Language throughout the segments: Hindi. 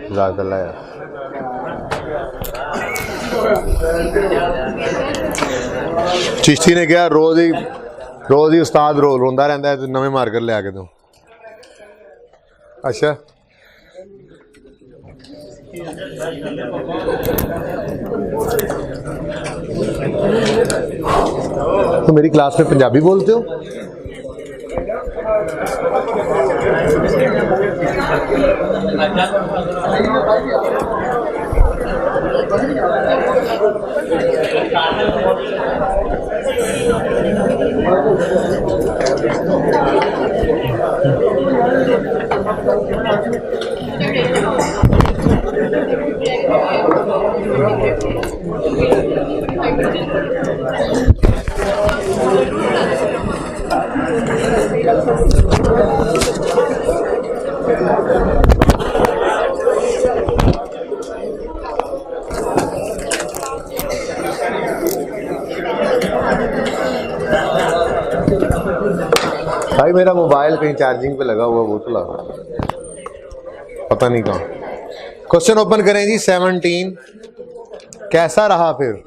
जज़ाकल्लाह यार। चिश्ती ने कहा रोज़ ही उस्ताद रोंदा रहता है, तो नवे मार्कर ले आके दो। अच्छा तो मेरी क्लास में पंजाबी बोलते हो? भाई मेरा मोबाइल कहीं चार्जिंग पे लगा हुआ, वो तो लगा पता नहीं कहाँ। क्वेश्चन ओपन करें जी 17। कैसा रहा फिर?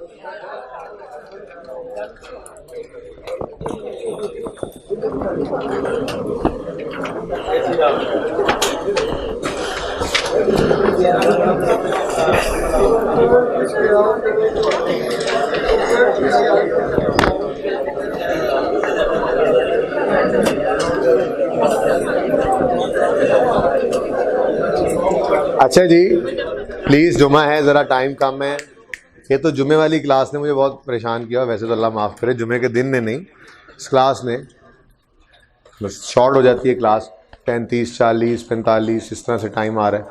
अच्छा जी, प्लीज़ जुमा है, ज़रा टाइम कम है। ये तो जुमे वाली क्लास ने मुझे बहुत परेशान किया। वैसे तो अल्लाह माफ़ करे, जुमे के दिन ने नहीं, इस क्लास ने बस शॉर्ट हो जाती है क्लास। 35, 40, 45 इस तरह से टाइम आ रहा है।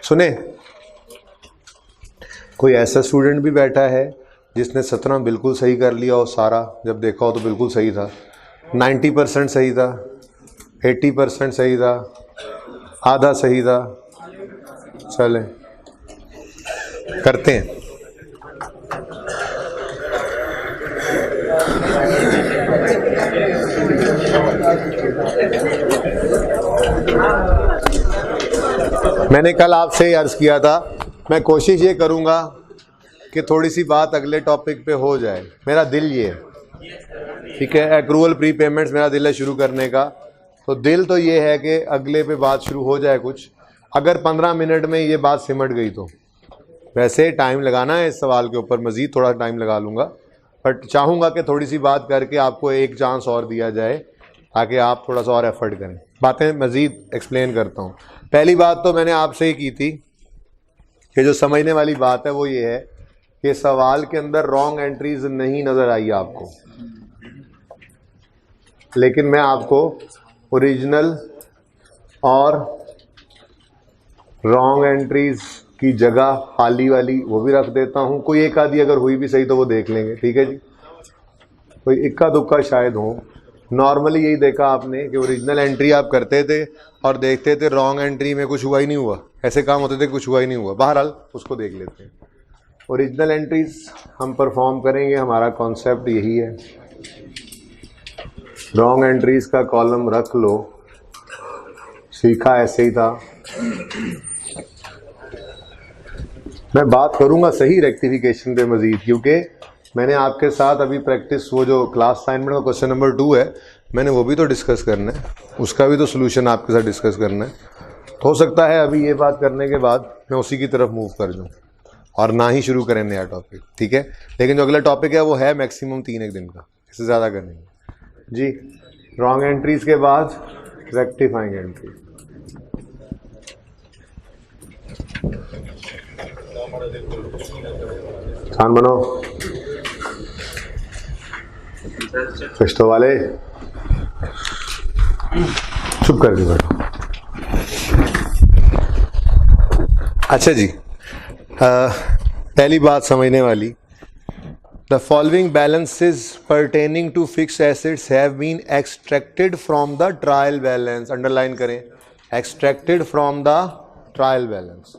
सुने, कोई ऐसा स्टूडेंट भी बैठा है जिसने 17 बिल्कुल सही कर लिया और सारा जब देखा हो तो बिल्कुल सही था, 90% सही था, 80% सही था, आधा सही था? चलें करते हैं। मैंने कल आपसे अर्ज़ किया था, मैं कोशिश ये करूँगा कि थोड़ी सी बात अगले टॉपिक पे हो जाए। मेरा दिल ये है, ठीक है, एक्रूअल प्री पेमेंट्स मेरा दिल है शुरू करने का। तो दिल तो ये है कि अगले पे बात शुरू हो जाए कुछ। अगर 15 मिनट में ये बात सिमट गई तो, वैसे टाइम लगाना है इस सवाल के ऊपर, मज़ीद थोड़ा टाइम लगा लूँगा, बट चाहूँगा कि थोड़ी सी बात करके आपको एक चांस और दिया जाए ताकि आप थोड़ा सा और एफर्ट करें। बातें मज़ीद एक्सप्लेन करता हूँ। पहली बात तो मैंने आपसे ही की थी कि जो समझने वाली बात है वो ये है कि सवाल के अंदर रॉन्ग एंट्रीज नहीं नज़र आई आपको, लेकिन मैं आपको ओरिजिनल और रॉन्ग एंट्रीज की जगह खाली वाली वो भी रख देता हूँ। कोई एक आधी अगर हुई भी सही तो वो देख लेंगे, ठीक है जी। कोई इक्का दुक्का शायद हो। नॉर्मली यही देखा आपने कि ओरिजिनल एंट्री आप करते थे और देखते थे रॉन्ग एंट्री में कुछ हुआ ही नहीं हुआ, ऐसे काम होते थे कुछ हुआ ही नहीं हुआ। बहरहाल उसको देख लेते हैं। ओरिजिनल एंट्रीज हम परफॉर्म करेंगे, हमारा कॉन्सेप्ट यही है। रॉन्ग एंट्रीज का कॉलम रख लो, सीखा ऐसे ही था। मैं बात करूंगा सही रेक्टिफिकेशन पे मजीद, क्योंकि मैंने आपके साथ अभी प्रैक्टिस, वो जो क्लास असाइनमेंट का क्वेश्चन नंबर 2 है, मैंने वो भी तो डिस्कस करना है, उसका भी तो सोल्यूशन आपके साथ डिस्कस करना है। तो हो सकता है अभी ये बात करने के बाद मैं उसी की तरफ मूव कर जाऊँ और ना ही शुरू करें नया टॉपिक, ठीक है। लेकिन जो अगला टॉपिक है वो है मैक्सिमम 3 दिन का, इससे ज़्यादा करेंगे जी। रॉन्ग एंट्रीज के बाद रेक्टिफाइंग एंट्री। खान बनो रिश्तों वाले, चुप कर दी बैठो। अच्छा जी, पहली बात समझने वाली, the following balances pertaining to fixed assets have been extracted from the trial balance. Underline करें, extracted from the trial balance.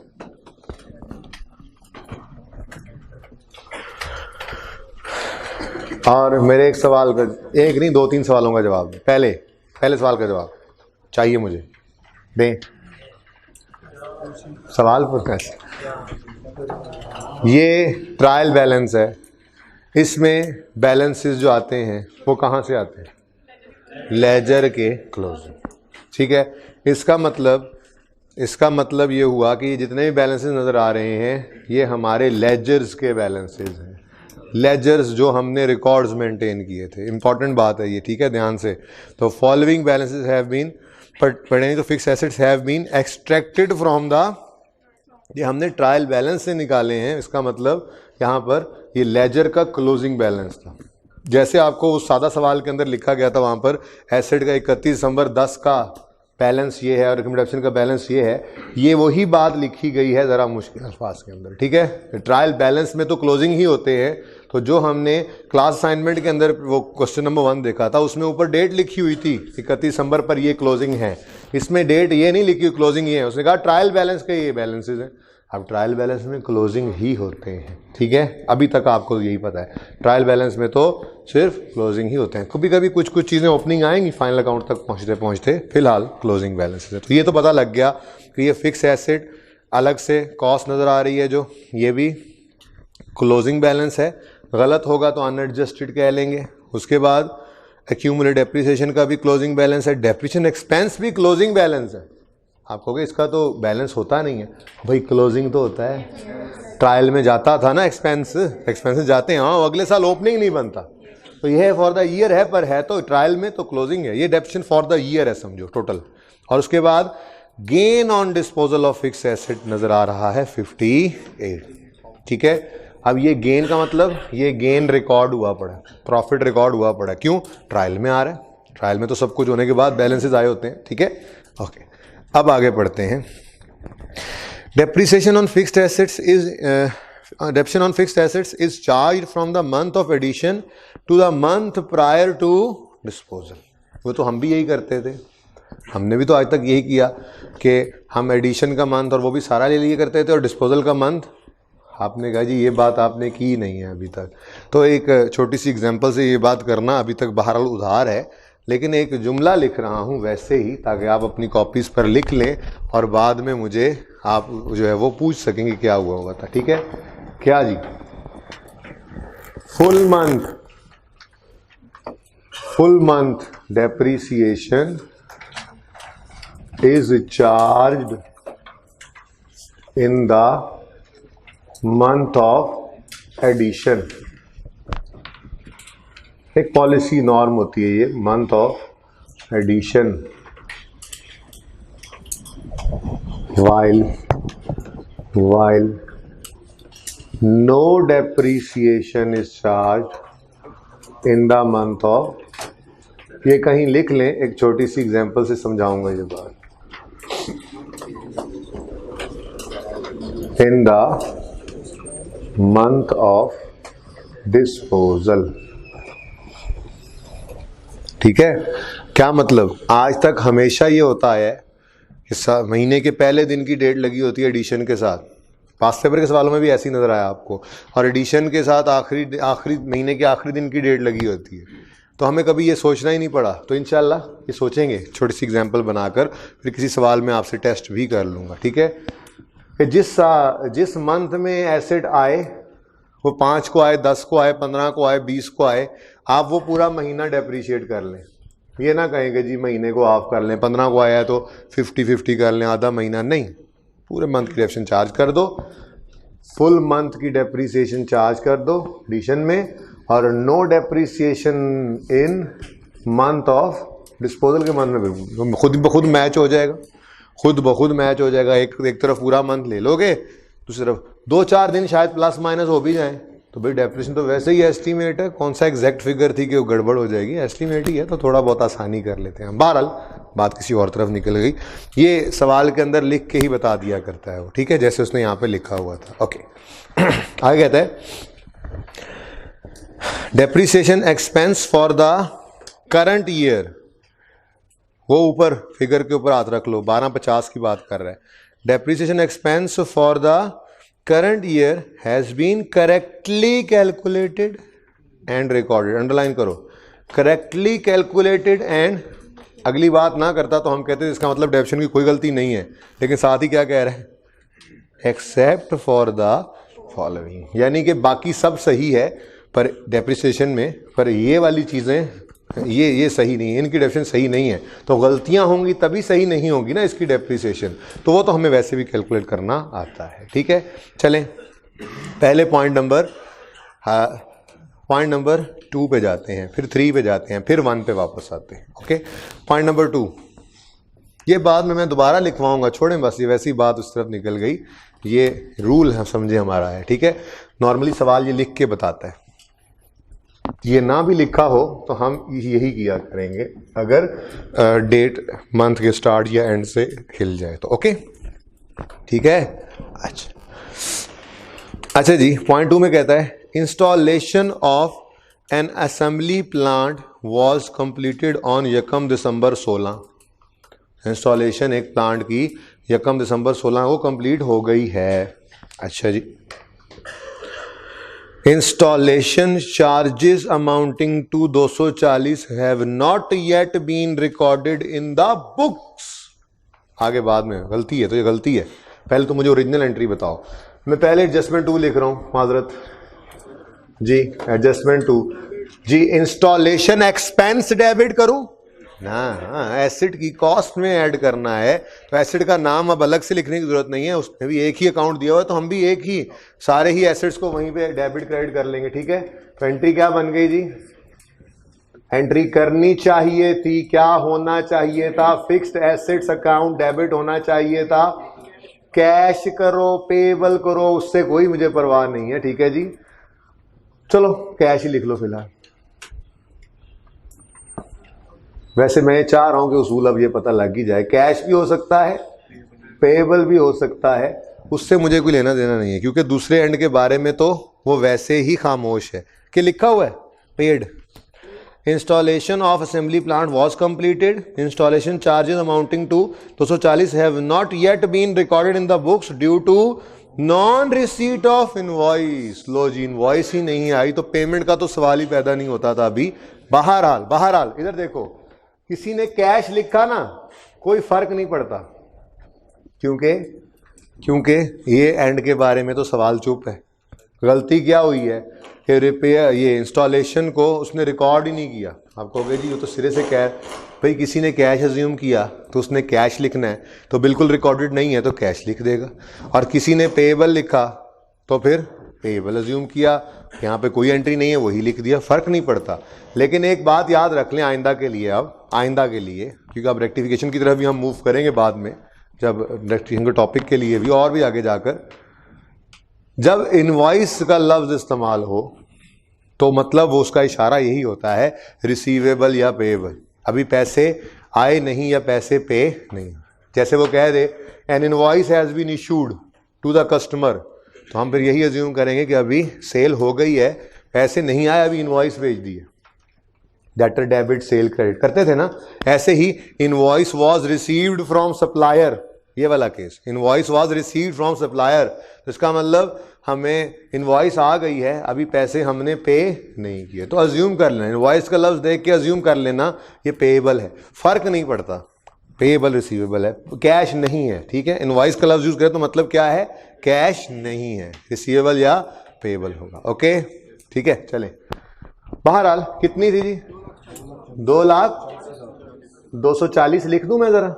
और मेरे एक सवाल का, एक नहीं 2-3 सवालों का जवाब दें। पहले सवाल का जवाब चाहिए मुझे, दें। सवाल पर कैसे, ये ट्रायल बैलेंस है, इसमें बैलेंसेस जो आते हैं वो कहाँ से आते हैं, लेजर के क्लोजिंग, ठीक है। इसका मतलब ये हुआ कि जितने भी बैलेंसेस नज़र आ रहे हैं ये हमारे लेजर्स के बैलेंसेस हैं, लेजर्स जो हमने रिकॉर्ड्स मेंटेन किए थे। इंपॉर्टेंट बात है ये, ठीक है, ध्यान से। तो फॉलोइंग बैलेंसेस हैव बीन पढ़ेंगे तो fix assets have been extracted from the, ये हमने ट्रायल बैलेंस से निकाले हैं। इसका मतलब यहाँ पर ये लेजर का क्लोजिंग बैलेंस था, जैसे आपको उस सादा सवाल के अंदर लिखा गया था, वहाँ पर एसेट का 31 दिसंबर 10 का बैलेंस ये है और रिकमेंडेशन का बैलेंस ये है, ये वही बात लिखी गई है ज़रा मुश्किल अल्फाज के अंदर, ठीक है। ट्रायल बैलेंस में तो क्लोजिंग ही होते हैं। तो जो हमने क्लास असाइनमेंट के अंदर वो क्वेश्चन नंबर 1 देखा था, उसमें ऊपर डेट लिखी हुई थी 31 दिसंबर पर ये क्लोजिंग है, इसमें डेट ये नहीं लिखी, क्लोजिंग ये है। उसने कहा ट्रायल बैलेंस के ये बैलेंसेज हैं। अब ट्रायल बैलेंस में क्लोजिंग ही होते हैं, ठीक है, अभी तक आपको यही पता है। ट्रायल बैलेंस में तो सिर्फ क्लोजिंग ही होते हैं, कभी कभी कुछ चीज़ें ओपनिंग आएंगी फाइनल अकाउंट तक पहुँचते फिलहाल क्लोजिंग बैलेंस है। तो ये तो पता लग गया कि ये फिक्स एसेट अलग से कॉस्ट नज़र आ रही है, जो ये भी क्लोजिंग बैलेंस है। गलत होगा तो अनएडजस्टेड कह लेंगे। उसके बाद एक्यूमुलेट डेप्रिसिएशन का भी क्लोजिंग बैलेंस है, डेप्रिसिएशन एक्सपेंस भी क्लोजिंग बैलेंस है। आप कहोगे इसका तो बैलेंस होता नहीं है, भाई क्लोजिंग तो होता है। ट्रायल में जाता था ना एक्सपेंसेस जाते हैं, हाँ, अगले साल ओपनिंग नहीं बनता, तो ये फॉर द ईयर है, पर है तो ट्रायल में तो क्लोजिंग है। ये डेप्रिसिएशन फॉर द ईयर है समझो टोटल। और उसके बाद gain on disposal of fix asset नज़र आ रहा है 58, ठीक है। अब ये गेन का मतलब ये गेन रिकॉर्ड हुआ पड़ा, प्रॉफिट रिकॉर्ड हुआ पड़ा, क्यों, ट्रायल में आ रहा है। ट्रायल में तो सब कुछ होने के बाद बैलेंसेज आए होते हैं, ठीक है, ओके। अब आगे बढ़ते हैं। Depreciation on fixed assets is charge from the month of addition to the month prior to disposal. वो तो हम भी यही करते थे, हमने भी तो आज तक यही किया कि हम एडिशन का मंथ और वो भी सारा ले लिए करते थे, और डिस्पोजल का मंथ आपने कहा जी ये बात आपने की नहीं है अभी तक। तो एक छोटी सी एग्जांपल से ये बात करना अभी तक बहरहाल उधार है, लेकिन एक जुमला लिख रहा हूँ वैसे ही, ताकि आप अपनी कॉपीज़ पर लिख लें और बाद में मुझे आप जो है वो पूछ सकेंगे क्या हुआ था, ठीक है। क्या जी, full month depreciation is charged in the month of addition. एक पॉलिसी नॉर्म होती है ये, month of addition, while no depreciation is charged in the month of, ये कहीं लिख लें, एक छोटी सी एग्जांपल से समझाऊंगा ये बात। in the month of disposal, ठीक है। क्या मतलब, आज तक हमेशा ये होता है कि महीने के पहले दिन की डेट लगी होती है एडिशन के साथ। पास्ट पेपर के सवालों में भी ऐसी नज़र आया आपको, और एडिशन के साथ आखिरी महीने के आखिरी दिन की डेट लगी होती है। तो हमें कभी ये सोचना ही नहीं पड़ा, तो इंशाल्लाह ये सोचेंगे, छोटी सी एग्जांपल बनाकर फिर किसी सवाल में आपसे टेस्ट भी कर लूँगा, ठीक है। कि जिस मंथ में एसेट आए, वो 5 को आए, 10 को आए, 15 को आए, 20 को आए, आप वो पूरा महीना डेप्रीशिएट कर लें। ये ना कहेंगे जी महीने को हाफ कर लें, 15 को आया तो 50-50 कर लें, आधा महीना नहीं, पूरे मंथ की डेप्रिसिएशन चार्ज कर दो, फुल मंथ की डेप्रिसिएशन चार्ज कर दो एडिशन में, और no depreciation in month of disposal के मंथ में खुद ब खुद मैच हो जाएगा, खुद ब खुद मैच हो जाएगा। एक तरफ पूरा मंथ ले लोगे, दूसरी तरफ 2-4 दिन शायद प्लस माइनस हो भी जाए, तो भाई डेप्रिसिएशन तो वैसे ही एस्टीमेट है, कौन सा एग्जैक्ट फिगर थी कि वो गड़बड़ हो जाएगी, एस्टीमेट ही है, तो थोड़ा बहुत आसानी कर लेते हैं। बहरहाल बात किसी और तरफ निकल गई, ये सवाल के अंदर लिख के ही बता दिया करता है वो, ठीक है, जैसे उसने यहाँ पे लिखा हुआ था, ओके। आगे कहता है depreciation expense for the current year, वो ऊपर फिगर के ऊपर हाथ रख लो, 1250 की बात कर रहा है। Depreciation expense for the current year has been correctly calculated and recorded, underline करो, correctly calculated and अगली बात ना करता तो हम कहते हैं इसका मतलब डेप्रिसिएशन की कोई गलती नहीं है, लेकिन साथ ही क्या कह रहे हैं, एक्सेप्ट फॉर द फॉलोइंग, यानी कि बाकी सब सही है पर डेप्रिसिएशन में, पर ये वाली चीज़ें ये सही नहीं है, इनकी डेप्रिसिएशन सही नहीं है, तो गलतियां होंगी तभी सही नहीं होगी ना इसकी डेप्रिसिएशन, तो वो तो हमें वैसे भी कैलकुलेट करना आता है। ठीक है, चलें पहले पॉइंट नंबर 2 पे जाते हैं, फिर 3 पे जाते हैं, फिर 1 पे वापस आते हैं। ओके, पॉइंट नंबर 2, ये बाद में मैं दोबारा लिखवाऊंगा, छोड़ें बस, ये वैसी बात उस तरफ निकल गई, ये रूल हम समझे हमारा है। ठीक है, नॉर्मली सवाल ये लिख के बताता है, ये ना भी लिखा हो तो हम यही किया करेंगे अगर डेट मंथ के स्टार्ट या एंड से हिल जाए तो। ओके, ठीक है। अच्छा जी, पॉइंट 2 में कहता है installation of N assembly plant was completed on 1 December 16। Installation एक प्लांट की 1 दिसंबर 16 को कंप्लीट हो गई है। अच्छा जी, installation charges amounting to 240 have not yet been recorded in the books. आगे बाद में गलती है तो ये गलती है, पहले तो मुझे ओरिजिनल एंट्री बताओ। मैं पहले एडजस्टमेंट 2 लिख रहा हूं, माजरत जी, एडजस्टमेंट 2 जी, इंस्टॉलेशन एक्सपेंस डेबिट करूं ना, एसिड की कॉस्ट में ऐड करना है, तो एसिड का नाम अब अलग से लिखने की जरूरत नहीं है, उसमें भी एक ही अकाउंट दिया हुआ है, तो हम भी एक ही सारे ही एसिड्स को वहीं पे डेबिट क्रेडिट कर लेंगे। ठीक है, तो एंट्री क्या बन गई जी, एंट्री करनी चाहिए थी, क्या होना चाहिए था, फिक्स्ड एसेट्स अकाउंट डेबिट होना चाहिए था, कैश करो पेबल करो उससे कोई मुझे परवाह नहीं है। ठीक है जी, चलो कैश ही लिख लो फिलहाल। वैसे मैं चाह रहा हूं कि उसूल अब ये पता लग ही जाए, कैश भी हो सकता है पेबल भी हो सकता है, उससे मुझे कोई लेना देना नहीं है, क्योंकि दूसरे एंड के बारे में तो वो वैसे ही खामोश है कि लिखा हुआ है paid. Installation of assembly plant was completed, installation charges amounting to 240 have not yet been recorded in the books due to non receipt of invoice. लो जी, इनवॉइस ही नहीं आई तो पेमेंट का तो सवाल ही पैदा नहीं होता था अभी। बहरहाल इधर देखो, किसी ने कैश लिखा ना कोई फर्क नहीं पड़ता, क्योंकि ये एंड के बारे में तो सवाल चुप है। गलती क्या हुई है कि रिपेयर ये इंस्टॉलेशन को उसने रिकॉर्ड ही नहीं किया। आप कहोगे जी वो तो सिरे से कैश, भाई किसी ने कैश अज्यूम किया तो उसने कैश लिखना है, तो बिल्कुल रिकॉर्डेड नहीं है तो कैश लिख देगा, और किसी ने पेएबल लिखा तो फिर पेएबल अज्यूम किया, यहाँ पे कोई एंट्री नहीं है वही लिख दिया, फर्क नहीं पड़ता। लेकिन एक बात याद रख लें आइंदा के लिए, क्योंकि अब रेक्टिफिकेशन की तरफ भी हम मूव करेंगे बाद में, जब रेक्टिफिकेशन के टॉपिक के लिए भी और भी आगे जाकर, जब इनवॉइस का लफ्ज इस्तेमाल हो तो मतलब वो उसका इशारा यही होता है रिसीवेबल या पेएबल। अभी पैसे आए नहीं या पैसे पे नहीं, जैसे वो कह दे an invoice has been issued to the customer, तो हम फिर यही अज्यूम करेंगे कि अभी सेल हो गई है, पैसे नहीं आए अभी इनवॉइस भेज दी है। डेटर डेबिट सेल क्रेडिट करते थे ना, ऐसे ही invoice was received from supplier, ये वाला case invoice was received from supplier, तो इसका मतलब हमें इनवॉइस आ गई है अभी पैसे हमने पे नहीं किए, तो अज्यूम कर लेना, इनवॉइस का लफ्ज देख के अज्यूम कर लेना ये पेएबल है, फर्क नहीं पड़ता, पेएबल रिसीवेबल है, कैश नहीं है। ठीक है, इनवॉइस का लफ्ज यूज करें तो मतलब क्या है, कैश नहीं है, रिसीवेबल या पेएबल होगा। ओके ठीक है, चलें। बहरहाल कितनी थी जी, 2,240 लिख दूं मैं जरा,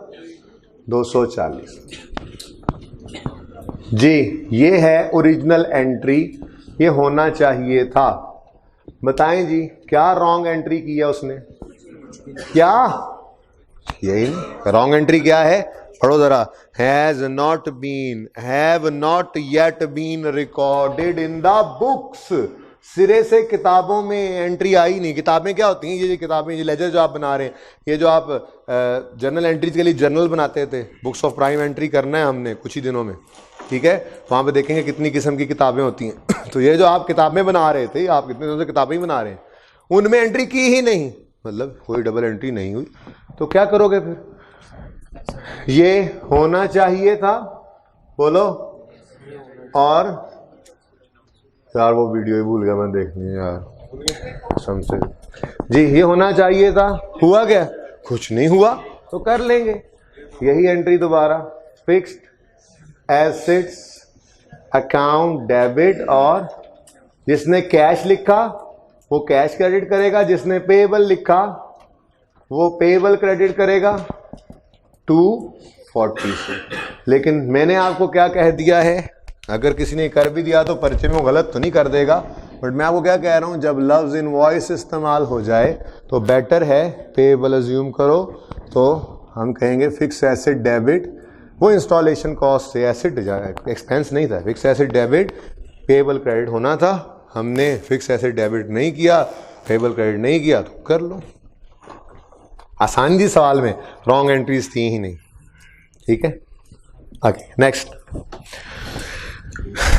240 जी, ये है ओरिजिनल एंट्री, ये होना चाहिए था। बताएं जी क्या रॉन्ग एंट्री की है उसने, क्या यही रॉन्ग एंट्री क्या है, पढ़ो जरा, have not yet been recorded in the books. सिरे से किताबों में एंट्री आई नहीं। किताबें क्या होती हैं, ये किताबें, ये लेजर जो आप बना रहे हैं, ये जो आप जर्नल एंट्रीज के लिए जर्नल बनाते थे, बुक्स ऑफ प्राइम एंट्री करना है हमने कुछ ही दिनों में, ठीक है, वहाँ पे देखेंगे कितनी किस्म की किताबें होती हैं। तो ये जो आप किताबें बना रहे थे, आप कितने दिनों से किताबें ही बना रहे हैं, उनमें एंट्री की ही नहीं, मतलब कोई डबल एंट्री नहीं हुई, तो क्या करोगे फिर, ये होना चाहिए था, बोलो, और यार वो वीडियो ही भूल गया मैं देखनी यार कसम से जी, ये होना चाहिए था, हुआ क्या, कुछ नहीं हुआ तो कर लेंगे, यही एंट्री दोबारा। फिक्स्ड एसेट्स अकाउंट डेबिट, और जिसने कैश लिखा वो कैश क्रेडिट करेगा, जिसने पेएबल लिखा वो पेएबल क्रेडिट करेगा 240 से। लेकिन मैंने आपको क्या कह दिया है, अगर किसी ने कर भी दिया तो परिचय में वो गलत तो नहीं कर देगा, बट मैं आपको क्या कह रहा हूं, जब लफ्ज इनवॉइस इस्तेमाल हो जाए तो बेटर है पेएबल अज्यूम करो। तो हम कहेंगे फिक्स एसेट डेबिट, वो इंस्टॉलेशन कॉस्ट से एसेट एक्सपेंस नहीं था, fix asset debit payable credit होना था, हमने फिक्स एसेट डेबिट नहीं किया, पेएबल क्रेडिट नहीं किया, तो कर लो। आसान थी सवाल में, रॉन्ग एंट्रीज थी ही नहीं। ठीक है, आगे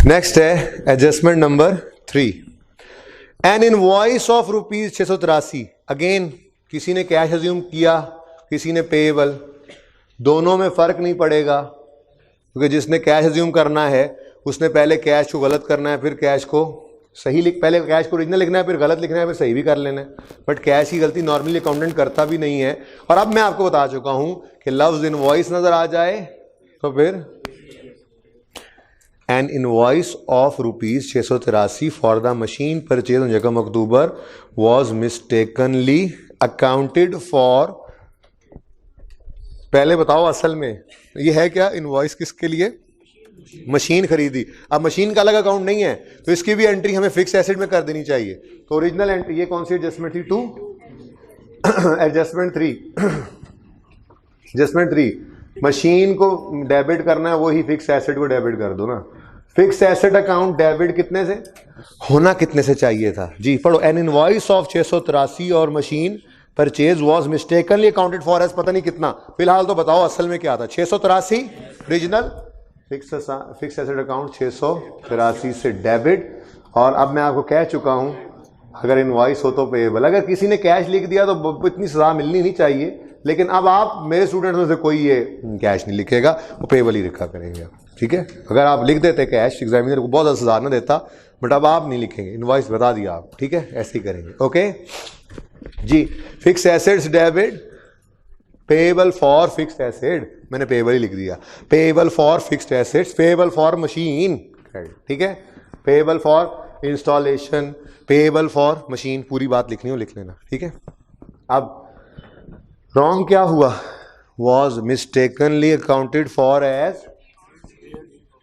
नेक्स्ट है adjustment number 3, N invoice of rupees 683। Again किसी ने कैश अज्यूम किया, किसी ने पेएबल, दोनों में फर्क नहीं पड़ेगा, क्योंकि जिसने कैश अज्यूम करना है उसने पहले कैश को गलत करना है, फिर कैश को सही पहले कैश को ओरिजिनल लिखना है, फिर गलत लिखना है, फिर सही भी कर लेना है। बट कैश की गलती नॉर्मली अकाउंटेंट करता भी नहीं है। और अब मैं आपको बता चुका हूं कि लफ्ज इनवॉइस नजर आ जाए तो फिर N invoice of rupees 683 for the machine purchase on 1 October was mistakenly accounted for. पहले बताओ असल में ये है क्या, इनवॉइस किसके लिए, मशीन खरीदी। अब मशीन का अलग अकाउंट नहीं है तो इसकी भी एंट्री हमें फिक्स एसेट में कर देनी चाहिए। तो ओरिजिनल एंट्री, ये कौन सी एडजस्टमेंट थी, 2 एडजस्टमेंट 3 मशीन को डेबिट करना है, वही फिक्स एसेट को डेबिट कर दो ना। फिक्स एसेट अकाउंट डेबिट कितने से होना, कितने से चाहिए था जी, पढ़ो। एन इनवॉइस ऑफ 683 और machine purchase was mistakenly accounted for as पता नहीं कितना। फिलहाल तो बताओ असल में क्या था, 683 ओरिजिनल, फिक्स एसेट अकाउंट 683 से डेबिट। और अब मैं आपको कह चुका हूं अगर इनवॉइस हो तो पेएबल। अगर किसी ने कैश लिख दिया तो इतनी सजा मिलनी नहीं चाहिए, लेकिन अब आप मेरे स्टूडेंट्स में से कोई ये कैश नहीं लिखेगा, वो पेएबल ही लिखा करेंगे। ठीक है, अगर आप लिख देते कैश, एग्जामिनर को बहुत सजा न देता, बट अब आप नहीं लिखेंगे, इनवॉइस बता दिया आप। ठीक है, ऐसे ही करेंगे। ओके जी, fix assets debit payable for fixed asset, मैंने पेएबल ही लिख दिया, payable for fixed assets, payable for machine credit. ठीक है, payable for installation, payable for machine, पूरी बात लिखनी हो लिख लेना। ठीक है, अब रॉन्ग क्या हुआ, was mistakenly accounted for as,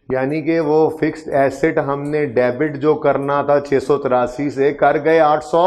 यानी कि वो फिक्स्ड एसेट हमने डेबिट जो करना था 683 से कर गए 800।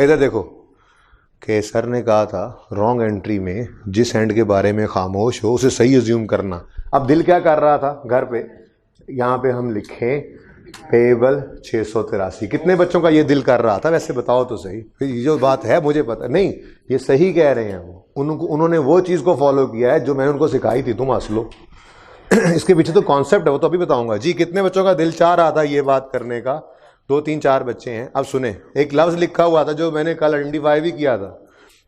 इधर देखो कि सर ने कहा था रॉन्ग एंट्री में जिस एंड के बारे में खामोश हो उसे सही अज्यूम करना। अब दिल क्या कर रहा था घर पे, यहाँ पे हम लिखें पेएबल 683। कितने बच्चों का ये दिल कर रहा था वैसे बताओ तो सही, फिर ये जो बात है मुझे पता नहीं, ये सही कह रहे हैं वो, उन्होंने वो चीज़ को फॉलो किया है जो मैंने उनको सिखाई थी, तुम हंस लो। इसके पीछे तो कॉन्सेप्ट है, वो तो अभी बताऊंगा जी। कितने बच्चों का दिल चाह रहा था ये बात करने का, 2 3 4 बच्चे हैं। अब सुने, एक लफ्ज लिखा हुआ था जो मैंने कल आइडेंटिफाई भी किया था,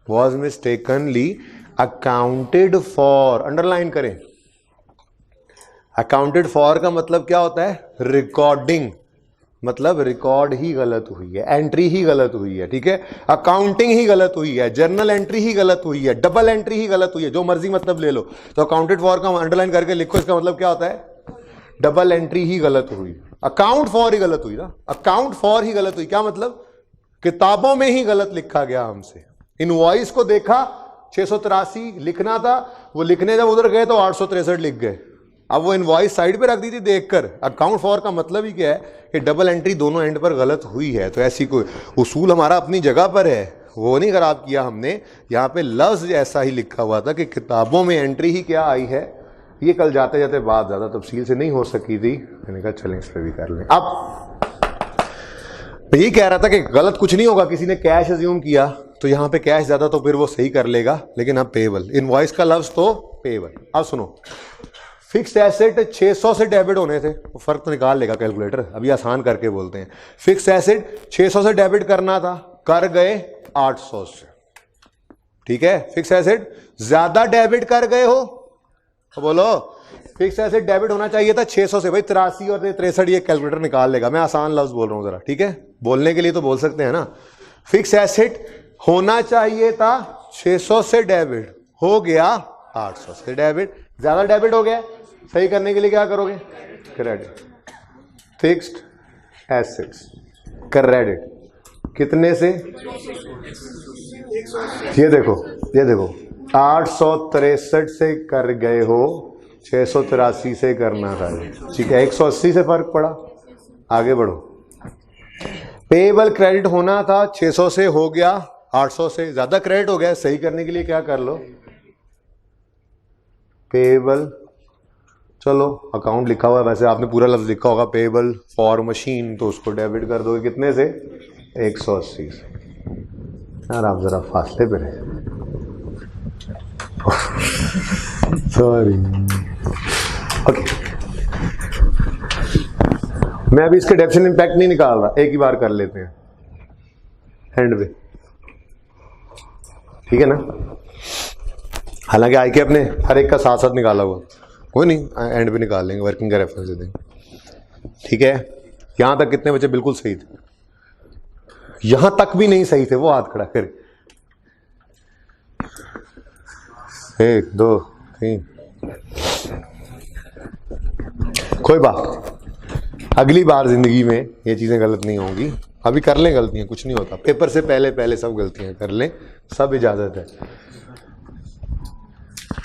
was mistakenly accounted for, underline करें। अकाउंटेड फॉर का मतलब क्या होता है, रिकॉर्डिंग, मतलब रिकॉर्ड ही गलत हुई है, एंट्री ही गलत हुई है। ठीक है, अकाउंटिंग ही गलत हुई है, जर्नल एंट्री ही गलत हुई है, डबल एंट्री ही गलत हुई है, जो मर्जी मतलब ले लो। तो अकाउंटेड फॉर का अंडरलाइन करके लिखो, इसका मतलब क्या होता है, डबल एंट्री ही गलत हुई, अकाउंट फॉर ही गलत हुई ना, अकाउंट फॉर ही गलत हुई। क्या मतलब, किताबों में ही गलत लिखा गया हमसे। इनवॉइस को देखा 683 लिखना था, वो लिखने जब उधर गए तो 863 लिख गए। अब वो इनवॉइस साइड पे रख दी थी देखकर। अकाउंट फॉर का मतलब ही क्या है कि डबल एंट्री दोनों एंड पर गलत हुई है। तो ऐसी कोई उसूल हमारा अपनी जगह पर है, वो नहीं खराब किया हमने। यहाँ पे लफ्ज ऐसा ही लिखा हुआ था कि किताबों में एंट्री ही क्या आई है। ये कल जाते जाते बात ज़्यादा तफसील से नहीं हो सकी थी, मैंने कहा चलें इस पर भी कर लें। अब मैं यही कह रहा था कि गलत कुछ नहीं होगा, किसी ने कैश अज्यूम किया तो यहाँ पे कैश ज़्यादा तो फिर वो सही कर लेगा, लेकिन अब पेएबल, इनवॉइस का लफ्ज तो पेएबल। अब सुनो, फिक्स्ड एसेट 600 से डेबिट होने थे, वो फर्क तो निकाल लेगा कैलकुलेटर, अभी आसान करके बोलते हैं। फिक्स्ड एसेट 600 से डेबिट करना था, कर गए 800 से। ठीक है, फिक्स्ड एसेट ज्यादा डेबिट कर गए हो तो बोलो फिक्स्ड एसेट डेबिट होना चाहिए था 600 से। भाई 83 और 63 ये कैलकुलेटर निकाल लेगा, मैं आसान लफ्ज बोल रहा हूं जरा। ठीक है, बोलने के लिए तो बोल सकते हैं ना। फिक्स एसेट होना चाहिए था 600 से डेबिट, हो गया 800 से डेबिट, ज्यादा डेबिट हो गया, सही करने के लिए क्या करोगे, क्रेडिट। फिक्स्ड एसेट्स क्रेडिट कितने से, ये देखो 863 से कर गए हो, 683 से करना था, ठीक है, 180 से फर्क पड़ा। आगे बढ़ो, पेएबल क्रेडिट होना था 600 से, हो गया 800 से, ज्यादा क्रेडिट हो गया, सही करने के लिए क्या कर लो, पेएबल, चलो अकाउंट लिखा हुआ है, वैसे आपने पूरा लफ्ज लिखा होगा पेएबल फॉर मशीन, तो उसको डेबिट कर दोगे कितने से, 180 से। यार आप जरा फासले पे रहे, सॉरी। ओके, मैं अभी इसके डेफिनेट इंपैक्ट नहीं निकाल रहा, एक ही बार कर लेते हैं एंड पे, ठीक है ना। हालांकि आई के अपने हर एक का साथ साथ निकाला हुआ, कोई नहीं, एंड पे निकाल लेंगे, वर्किंग का रेफरेंस दे देंगे, ठीक है। यहां तक कितने बच्चे बिल्कुल सही थे, यहां तक भी नहीं सही थे, वो हाथ खड़ा कर, 1 2 3, कोई बात, अगली बार जिंदगी में ये चीजें गलत नहीं होंगी, अभी कर लें गलतियां, कुछ नहीं होता, पेपर से पहले सब गलतियां कर लें, सब इजाजत है।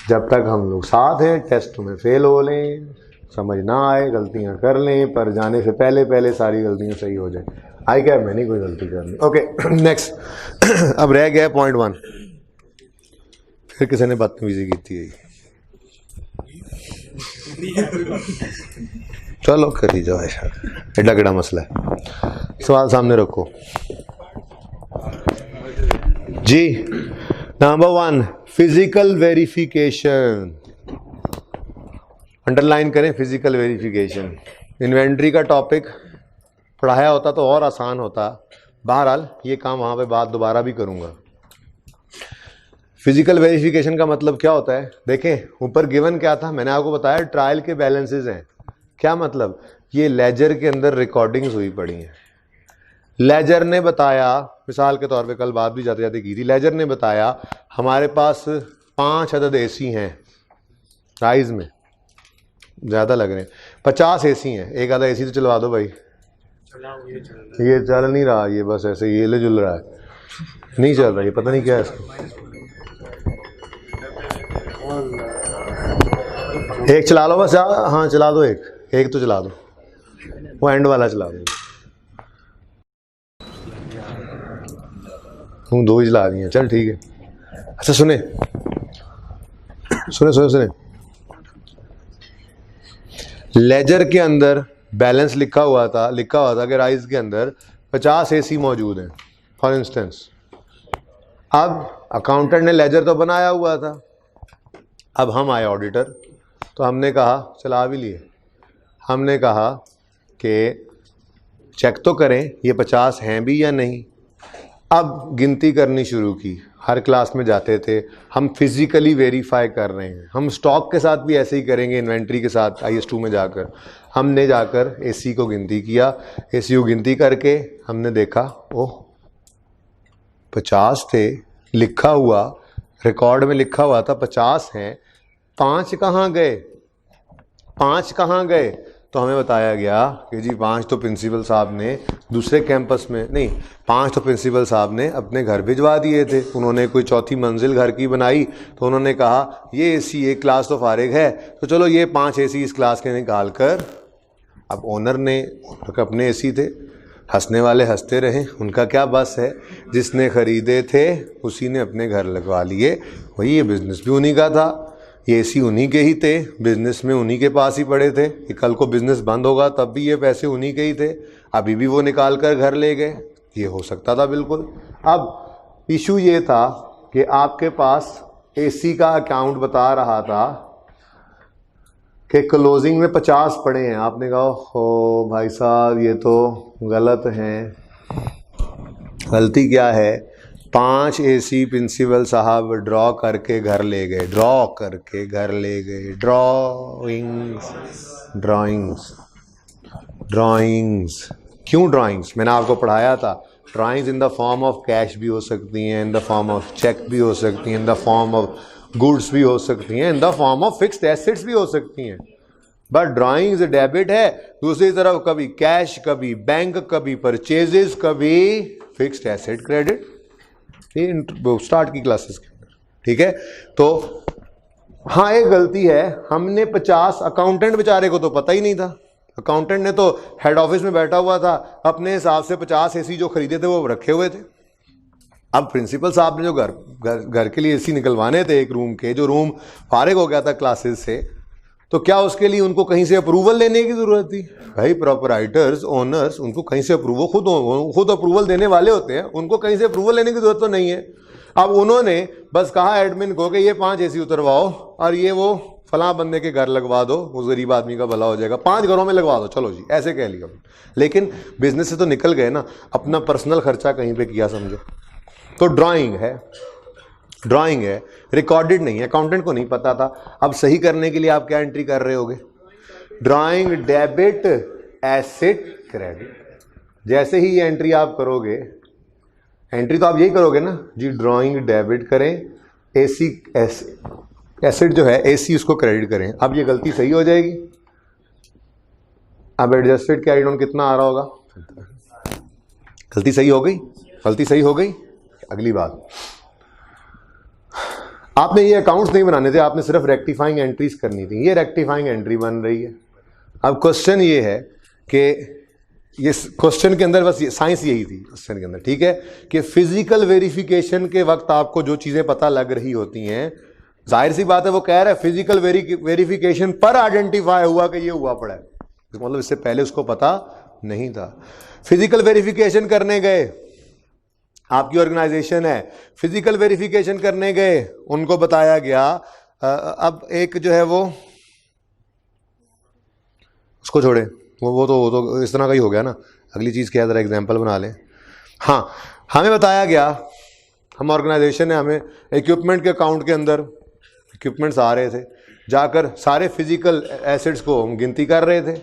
जब तक हम लोग साथ हैं, टेस्ट में फेल हो लें, समझ ना आए, गलतियां कर लें, पर जाने से पहले सारी गलतियां सही हो जाए। आई क्या, मैंने कोई गलती करनी। ओके नेक्स्ट, अब रह गया पॉइंट 1, फिर किसी ने बदतमीजी की थी, चलो कर ही जाओ, ऐसा एडा केड़ा मसला है, सवाल सामने रखो जी। नंबर 1, फिजिकल वेरिफिकेशन, अंडरलाइन करें, फिजिकल वेरिफिकेशन। इन्वेंट्री का टॉपिक पढ़ाया होता तो और आसान होता, बहरहाल ये काम वहाँ पे बात दोबारा भी करूँगा। फिजिकल वेरिफिकेशन का मतलब क्या होता है, देखें ऊपर गिवन क्या था, मैंने आपको बताया ट्रायल के बैलेंसेस हैं। क्या मतलब, ये लेजर के अंदर रिकॉर्डिंग्स हुई पड़ी हैं। लेजर ने बताया, मिसाल के तौर पे कल बात भी जाते जाते की थी, लेजर ने बताया हमारे पास 5 अदद एसी हैं राइज में, ज़्यादा लग रहे हैं, 50 एसी हैं, एक आधा एसी तो चलवा दो भाई, ये चल नहीं रहा, ये बस ऐसे ये ले जुल रहा है, नहीं चल रहा, ये पता नहीं क्या है इसको। एक चला लो बस, हाँ चला दो, एक तो चला दो, वो एंड वाला चला दो, तुम 2 ही चला रही हैं, चल ठीक है। अच्छा सुने, लेजर के अंदर बैलेंस लिखा हुआ था कि राइज के अंदर 50 एसी मौजूद हैं फॉर इंस्टेंस। अब अकाउंटेंट ने लेजर तो बनाया हुआ था, अब हम आए ऑडिटर, तो हमने कहा चला भी लिए, हमने कहा कि चेक तो करें ये 50 हैं भी या नहीं। अब गिनती करनी शुरू की, हर क्लास में जाते थे, हम फिजिकली वेरीफाई कर रहे हैं, हम स्टॉक के साथ भी ऐसे ही करेंगे, इन्वेंट्री के साथ IS2 में जाकर हमने जाकर एसी को गिनती किया, एसी को गिनती करके हमने देखा ओह 50 थे, लिखा हुआ रिकॉर्ड में लिखा हुआ था 50 हैं, 5 कहाँ गए, तो हमें बताया गया कि जी 5 तो प्रिंसिपल साहब ने दूसरे कैंपस में, नहीं 5 तो प्रिंसिपल साहब ने अपने घर भिजवा दिए थे, उन्होंने कोई चौथी मंजिल घर की बनाई, तो उन्होंने कहा ये एसी एक क्लास तो फारिग है, तो चलो ये 5 एसी इस क्लास के निकाल कर, अब ओनर के अपने एसी थे, हंसने वाले हंसते रहे, उनका क्या बस है, जिसने ख़रीदे थे उसी ने अपने घर लगवा लिए, वही ये बिज़नेस भी उन्हीं का था, ये एसी उन्हीं के ही थे, बिजनेस में उन्हीं के पास ही पड़े थे, कि कल को बिजनेस बंद होगा तब भी ये पैसे उन्हीं के ही थे, अभी भी वो निकाल कर घर ले गए, ये हो सकता था बिल्कुल। अब इशू ये था कि आपके पास एसी का अकाउंट बता रहा था कि क्लोजिंग में 50 पड़े हैं, आपने कहा हो भाई साहब ये तो गलत हैं। गलती क्या है, 5 एसी प्रिंसिपल साहब ड्रॉ करके घर ले गए, ड्राइंग्स। क्यों ड्राइंग्स? मैंने आपको पढ़ाया था drawings in the form of cash भी हो सकती हैं, in the form of cheque भी हो सकती हैं, in the form of goods भी हो सकती हैं, in the form of fixed assets भी हो सकती हैं। बट ड्राइंग्स डेबिट है, दूसरी तरफ कभी कैश, कभी बैंक, कभी परचेजेस, कभी फिक्स्ड एसेट क्रेडिट, स्टार्ट की क्लासेस के अंदर। ठीक है, तो हाँ एक गलती है, हमने 50 अकाउंटेंट बेचारे को तो पता ही नहीं था। अकाउंटेंट ने तो हेड ऑफिस में बैठा हुआ था, अपने हिसाब से 50 एसी जो खरीदे थे वो रखे हुए थे। अब प्रिंसिपल साहब ने जो घर के लिए एसी निकलवाने थे एक रूम के, जो रूम फारिग हो गया था क्लासेस से, तो क्या उसके लिए उनको कहीं से अप्रूवल लेने की जरूरत थी? भाई प्रोपराइटर्स, ओनर्स, उनको कहीं से अप्रूवल, खुद अप्रूवल देने वाले होते हैं, उनको कहीं से अप्रूवल लेने की जरूरत तो नहीं है। अब उन्होंने बस कहा एडमिन को कि ये 5 एसी उतरवाओ और ये वो फलां बंदे के घर लगवा दो, उस गरीब आदमी का भला हो जाएगा, 5 घरों में लगवा दो, चलो जी, ऐसे कह लिया। लेकिन बिजनेस से तो निकल गए ना, अपना पर्सनल खर्चा कहीं पे किया समझो। तो ड्राइंग है, रिकॉर्डेड नहीं है, अकाउंटेंट को नहीं पता था। अब सही करने के लिए आप क्या एंट्री कर रहे होगे? Drawing debit asset credit. जैसे ही ये एंट्री आप करोगे, एंट्री तो आप यही करोगे ना जी, ड्राइंग डेबिट करें, एसी एसेट जो है एसी उसको क्रेडिट करें। अब ये गलती सही हो जाएगी। अब एडजस्टेड कैरी ऑन कितना आ रहा होगा? गलती सही हो गई, गलती सही हो गई। अगली बात, आपने ये अकाउंट्स नहीं बनाने थे, आपने सिर्फ रेक्टिफाइंग एंट्रीज करनी थी। ये रेक्टिफाइंग एंट्री बन रही है। अब क्वेश्चन ये है कि ये क्वेश्चन के अंदर बस साइंस यही थी क्वेश्चन के अंदर, ठीक है, कि फिजिकल वेरिफिकेशन के वक्त आपको जो चीजें पता लग रही होती हैं, जाहिर सी बात है वो कह रहा है फिजिकल वेरिफिकेशन पर आइडेंटिफाई हुआ कि ये हुआ पड़ा है, मतलब इससे पहले उसको पता नहीं था। फिजिकल वेरिफिकेशन करने गए, आपकी ऑर्गेनाइजेशन है, फिजिकल वेरिफिकेशन करने गए, उनको बताया गया अब एक जो है वो, उसको छोड़े, वो तो इस तरह का ही हो गया ना। अगली चीज़ क्या है, ज़रा एग्जाम्पल बना लें। हाँ, हमें बताया गया, हम ऑर्गेनाइजेशन है, हमें इक्विपमेंट के अकाउंट के अंदर इक्विपमेंट्स आ रहे थे, जाकर सारे फिजिकल एसेट्स को हम गिनती कर रहे थे,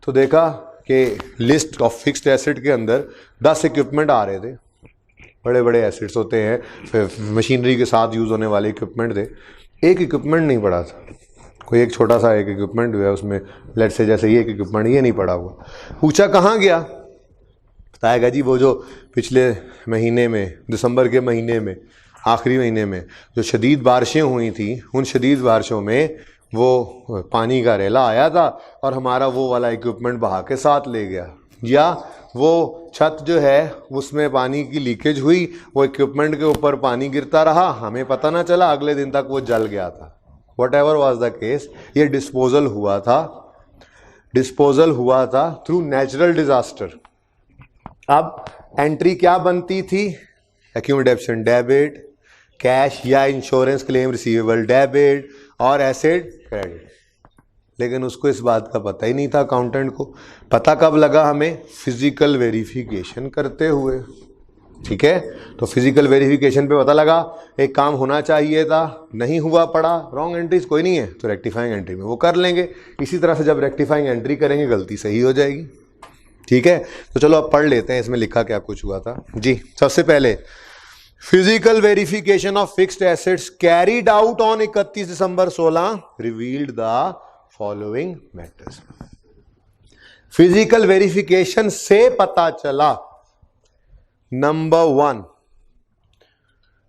तो देखा कि लिस्ट ऑफ फिक्स्ड एसेट के अंदर 10 इक्विपमेंट आ रहे थे। बड़े बड़े एसेट्स होते हैं, मशीनरी के साथ यूज़ होने वाले इक्विपमेंट थे। एक इक्विपमेंट नहीं पड़ा था, कोई एक छोटा सा एक इक्विपमेंट हुआ, उसमें लेट से जैसे ये एक इक्विपमेंट ये नहीं पड़ा हुआ। पूछा कहाँ गया, बताया गया जी वो जो पिछले महीने में, दिसंबर के महीने में, आखिरी महीने में जो शदीद बारिशें हुई थी, उन शदीद बारिशों में वो पानी का रेला आया था और हमारा वो वाला इक्विपमेंट बहा के साथ ले गया, या वो छत जो है उसमें पानी की लीकेज हुई, वो इक्विपमेंट के ऊपर पानी गिरता रहा, हमें पता ना चला, अगले दिन तक वो जल गया था। Whatever was the case, ये डिस्पोजल हुआ था थ्रू नेचुरल डिजास्टर। अब एंट्री क्या बनती थी? एक्यूमुलेशन डेबिट, कैश या इंश्योरेंस क्लेम रिसीवेबल डेबिट और एसेट क्रेडिट। लेकिन उसको इस बात का पता ही नहीं था अकाउंटेंट को। पता कब लगा हमें? फिजिकल वेरिफिकेशन करते हुए। ठीक है, तो फिजिकल वेरिफिकेशन पे पता लगा एक काम होना चाहिए था, नहीं हुआ पड़ा, रॉन्ग एंट्रीज कोई नहीं है, तो रेक्टिफाइंग एंट्री में वो कर लेंगे। इसी तरह से जब रेक्टिफाइंग एंट्री करेंगे गलती सही हो जाएगी। ठीक है, तो चलो अब पढ़ लेते हैं इसमें लिखा क्या कुछ हुआ था जी। सबसे पहले, physical verification of fixed assets carried out on 31 December 16 revealed the following matters. Physical verification से पता चला, नंबर 1,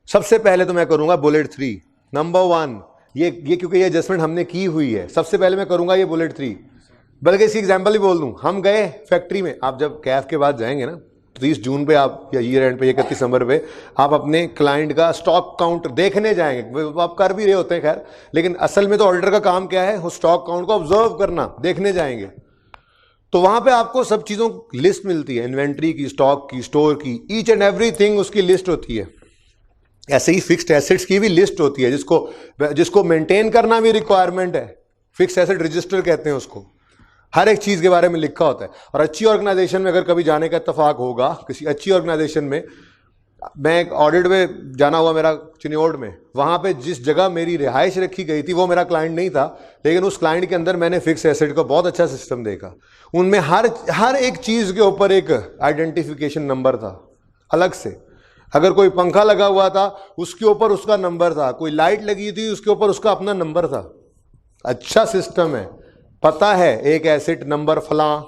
सबसे पहले तो मैं करूंगा बुलेट 3। नंबर 1, ये क्योंकि ये एडजस्टमेंट हमने की हुई है, सबसे पहले मैं करूंगा ये बुलेट 3। बल्कि इसकी एग्जांपल ही बोल दूं, हम गए फैक्ट्री में, आप जब कैफ के बाद जाएंगे ना 30 जून पे आप, या ईयर एंड पे 31 दिसंबर पे आप अपने क्लाइंट का स्टॉक काउंट देखने जाएंगे, आप कर भी रहे होते हैं खैर, लेकिन असल में तो ऑडिटर का काम क्या है? उस स्टॉक काउंट को ऑब्जर्व करना, देखने जाएंगे। तो वहां पे आपको सब चीजों की लिस्ट मिलती है, इन्वेंट्री की, स्टॉक की, स्टोर की, ईच एंड एवरीथिंग उसकी लिस्ट होती है। ऐसे ही फिक्स्ड एसेट्स की भी लिस्ट होती है, जिसको मेंटेन करना भी रिक्वायरमेंट है। फिक्स्ड एसेट रजिस्टर कहते हैं उसको, हर एक चीज के बारे में लिखा होता है। और अच्छी ऑर्गेनाइजेशन में अगर कभी जाने का इत्तेफाक होगा, किसी अच्छी ऑर्गेनाइजेशन में, मैं एक ऑडिट में जाना हुआ मेरा चिन्योड में, वहां पे जिस जगह मेरी रिहाइश रखी गई थी वो मेरा क्लाइंट नहीं था, लेकिन उस क्लाइंट के अंदर मैंने फिक्स एसेट का बहुत अच्छा सिस्टम देखा। उनमें हर एक चीज के ऊपर एक आइडेंटिफिकेशन नंबर था, अलग से। अगर कोई पंखा लगा हुआ था उसके ऊपर उसका नंबर था, कोई लाइट लगी थी उसके ऊपर उसका अपना नंबर था। अच्छा सिस्टम है, पता है एक एसेट नंबर फलां,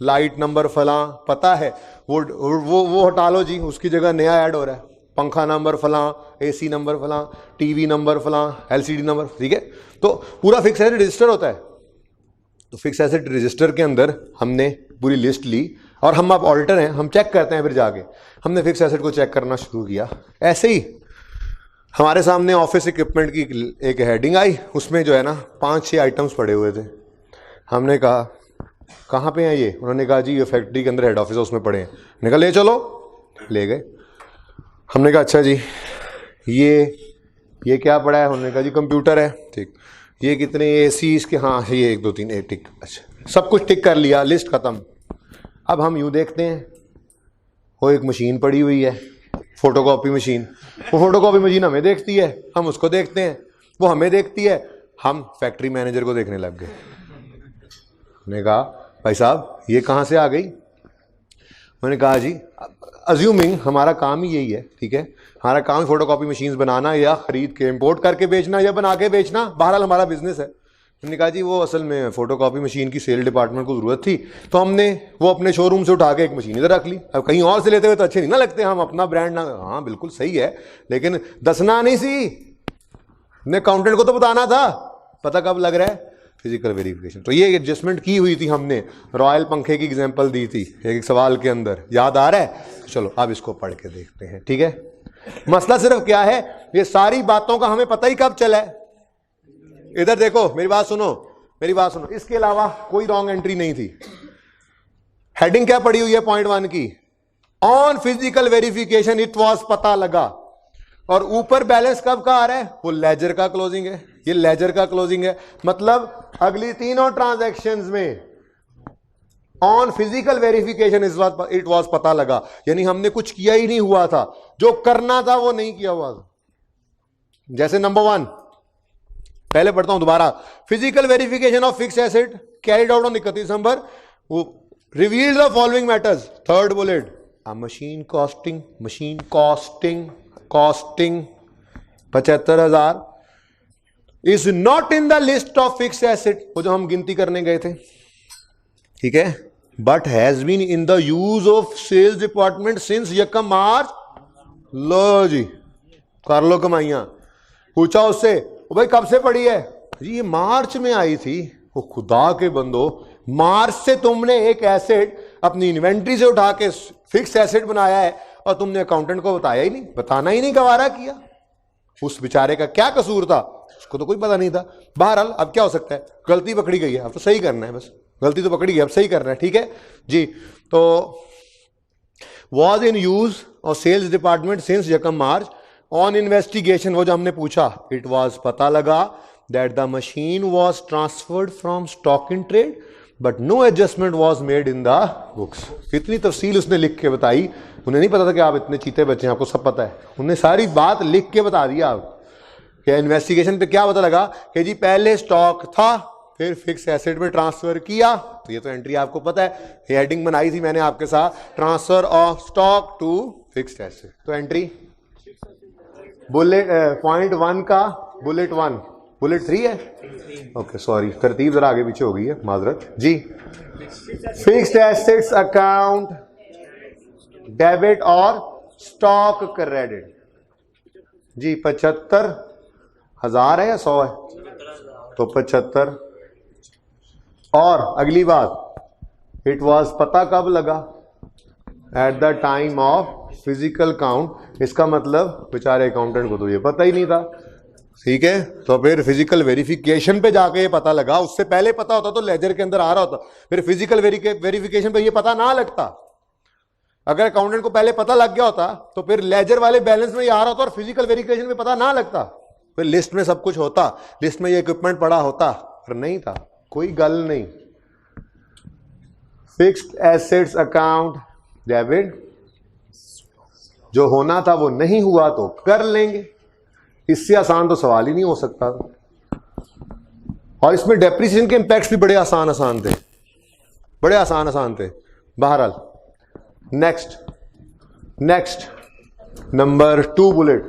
लाइट नंबर फलां, पता है। वो हटा लो जी, उसकी जगह नया ऐड हो रहा है, पंखा नंबर फलां, एसी नंबर फलां, टीवी नंबर फलां, एलसीडी नंबर, ठीक है। तो पूरा फिक्स एसेट रजिस्टर होता है। तो फिक्स एसेट रजिस्टर के अंदर हमने पूरी लिस्ट ली और हम अब ऑडिटर हैं, हम चेक करते हैं। फिर जाके हमने फिक्स एसेट को चेक करना शुरू किया। ऐसे ही हमारे सामने ऑफिस इक्विपमेंट की एक हेडिंग आई, उसमें जो है ना 5-6 आइटम्स पड़े हुए थे। हमने कहा कहाँ पे हैं ये? उन्होंने कहा जी ये फैक्ट्री के अंदर हेड ऑफिस है उसमें पड़े हैं। मैंने कहा ले चलो, ले गए। हमने कहा अच्छा जी ये क्या पड़ा है? उन्होंने कहा जी कंप्यूटर है। ठीक, ये कितने एसी इसके? हाँ ये 1 2 3 टिक। अच्छा, सब कुछ टिक कर लिया, लिस्ट खत्म। अब हम यूँ देखते हैं, वो एक मशीन पड़ी हुई है, फोटोकॉपी मशीन। वो फोटोकॉपी मशीन हमें देखती है, हम उसको देखते हैं, वो हमें देखती है। हम फैक्ट्री मैनेजर को देखने लग गए। मैंने कहा भाई साहब ये कहाँ से आ गई? मैंने कहा जी अज्यूमिंग हमारा काम ही यही है, ठीक है, हमारा काम फोटोकॉपी मशीन्स बनाना या खरीद के इंपोर्ट करके बेचना या बना के बेचना, बहरहाल हमारा बिजनेस है। मैंने कहा जी वो असल में फोटोकॉपी मशीन की सेल डिपार्टमेंट को ज़रूरत थी, तो हमने वो अपने शोरूम से उठा के एक मशीन इधर रख ली। अब कहीं और से लेते हुए तो अच्छे नहीं ना लगते, हम अपना ब्रांड ना, हाँ बिल्कुल सही है, लेकिन दसना नहीं सी ने अकाउंटेंट को तो बताना था। पता कब लग रहा है? Physical verification. तो ये एडजस्टमेंट की हुई थी हमने, रॉयल पंखे की एग्जांपल दी थी एक सवाल के अंदर, याद आ रहा है? चलो अब इसको पढ़ के देखते हैं, ठीक है। मसला सिर्फ क्या है, ये सारी बातों का हमें पता ही कब चला है। इधर देखो, मेरी बात सुनो, इसके अलावा कोई रॉन्ग एंट्री नहीं थी। हेडिंग क्या पड़ी हुई है पॉइंट 1 की? On physical verification it was पता लगा। और ऊपर बैलेंस कब का आ रहा है? वो लेजर का क्लोजिंग है, ये लेजर का क्लोजिंग है। मतलब अगली तीनों ट्रांजैक्शंस में on physical verification it was पता लगा, यानी हमने कुछ किया ही नहीं हुआ था, जो करना था वो नहीं किया हुआ था। जैसे नंबर 1 पहले पढ़ता हूं दोबारा, physical verification of fix asset carried out on 31 December revealed the following matters. Third bullet, machine costing 75,000 is not in the list of fix asset, वो जो हम गिनती करने गए थे, ठीक है, but has been in the use of sales department since 1 March. लो जी, कर लो कमाइयां। पूछा उससे भाई कब से पड़ी है? जी ये मार्च में आई थी। वो खुदा के बंदो, मार्च से तुमने एक एसेट अपनी इन्वेंट्री से उठा के फिक्स एसेट बनाया है और तुमने अकाउंटेंट को बताया ही नहीं, बताना ही नहीं गवारा किया। उस बेचारे का क्या कसूर था? उसको तो कोई पता नहीं था। बहरहाल अब क्या हो सकता है, गलती पकड़ी गई है, अब तो सही करना है, बस गलती तो पकड़ी गई, अब सही करना है, ठीक है जी। तो वॉज इन यूज और sales department since 1 March. On investigation, वो जो हमने पूछा, इट वॉज पता लगा that the machine was transferred from stock in trade but no adjustment was made in the books. इतनी तफसील उसने लिख के बताई, उन्हें नहीं पता था कि आप इतने चीते बच्चे हैं, आपको सब पता है। उन्हें सारी बात लिख के बता दिया। आप क्या इन्वेस्टिगेशन पे क्या पता लगा कि जी पहले स्टॉक था फिर फिक्स एसेट में ट्रांसफर किया। तो ये तो एंट्री आपको पता है, ये हेडिंग बनाई थी मैंने आपके साथ, transfer of stock to fixed asset. तो एंट्री बुलेट पॉइंट 1 का बुलेट 1, बुलेट 3 है, ओके सॉरी, तरतीब जरा आगे पीछे हो गई है, माजरत जी। फिक्स्ड एसेट्स अकाउंट डेबिट और स्टॉक क्रेडिट जी 75,000 है या 100 है? तो 75। और अगली बात, इट वाज पता कब लगा? At the time of physical count. इसका मतलब बेचारे अकाउंटेंट को तो ये पता ही नहीं था, ठीक है। तो फिर फिजिकल वेरिफिकेशन पे जाके ये पता लगा, उससे पहले पता होता तो लेजर के अंदर आ रहा होता, फिर फिजिकल वेरिफिकेशन पे ये पता ना लगता। अगर अकाउंटेंट को पहले पता लग गया होता तो फिर लेजर वाले बैलेंस में ये आ रहा होता और फिजिकल वेरिफिकेशन में पता ना लगता, फिर लिस्ट में सब कुछ होता, लिस्ट में ये इक्विपमेंट पड़ा होता, पर नहीं था, कोई गल नहीं। फिक्स्ड एसेट्स अकाउंट डेबिट, जो होना था वो नहीं हुआ तो कर लेंगे, इससे आसान तो सवाल ही नहीं हो सकता। और इसमें डेप्रिसिएशन के इंपैक्ट्स भी बड़े आसान थे, बड़े आसान थे। बहरहाल next, next number 2 bullet.